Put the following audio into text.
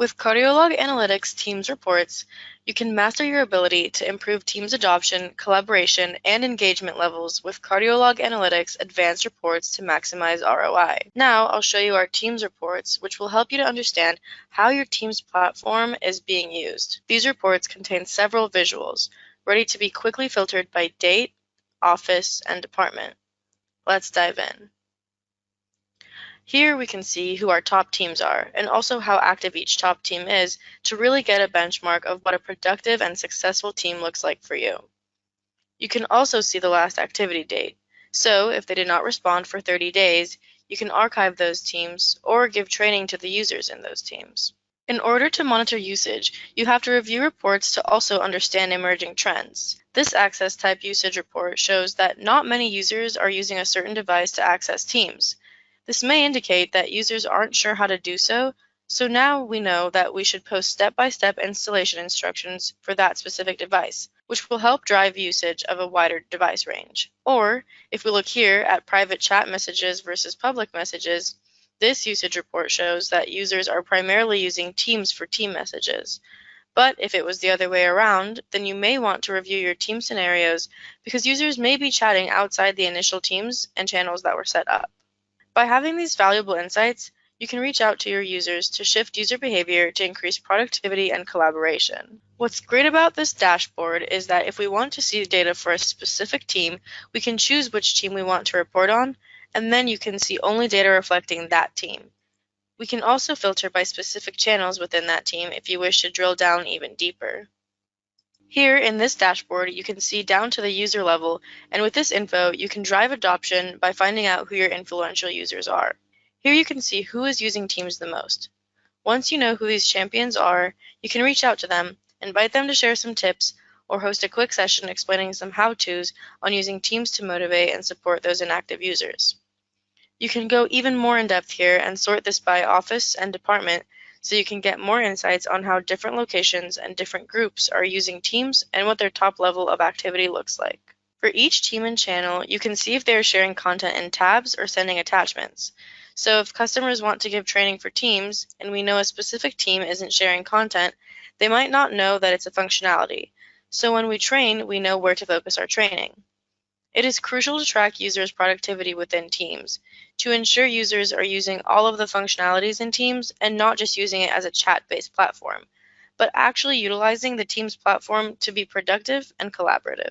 With CardioLog Analytics Teams reports, you can master your ability to improve Teams adoption, collaboration, and engagement levels with CardioLog Analytics advanced reports to maximize ROI. Now, I'll show you our Teams reports, which will help you to understand how your Teams platform is being used. These reports contain several visuals, ready to be quickly filtered by date, office, and department. Let's dive in. Here we can see who our top teams are and also how active each top team is to really get a benchmark of what a productive and successful team looks like for you. You can also see the last activity date. So if they did not respond for 30 days, you can archive those teams or give training to the users in those teams. In order to monitor usage, you have to review reports to also understand emerging trends. This access type usage report shows that not many users are using a certain device to access Teams. This may indicate that users aren't sure how to do so, so now we know that we should post step-by-step installation instructions for that specific device, which will help drive usage of a wider device range. Or, if we look here at private chat messages versus public messages, this usage report shows that users are primarily using Teams for team messages. But if it was the other way around, then you may want to review your team scenarios because users may be chatting outside the initial teams and channels that were set up. By having these valuable insights, you can reach out to your users to shift user behavior to increase productivity and collaboration. What's great about this dashboard is that if we want to see data for a specific team, we can choose which team we want to report on, and then you can see only data reflecting that team. We can also filter by specific channels within that team if you wish to drill down even deeper. Here in this dashboard, you can see down to the user level, and with this info, you can drive adoption by finding out who your influential users are. Here you can see who is using Teams the most. Once you know who these champions are, you can reach out to them, invite them to share some tips, or host a quick session explaining some how-tos on using Teams to motivate and support those inactive users. You can go even more in depth here and sort this by office and department so you can get more insights on how different locations and different groups are using Teams and what their top level of activity looks like. For each team and channel, you can see if they are sharing content in tabs or sending attachments. So if customers want to give training for Teams and we know a specific team isn't sharing content, they might not know that it's a functionality. So when we train, we know where to focus our training. It is crucial to track users' productivity within Teams to ensure users are using all of the functionalities in Teams and not just using it as a chat-based platform, but actually utilizing the Teams platform to be productive and collaborative.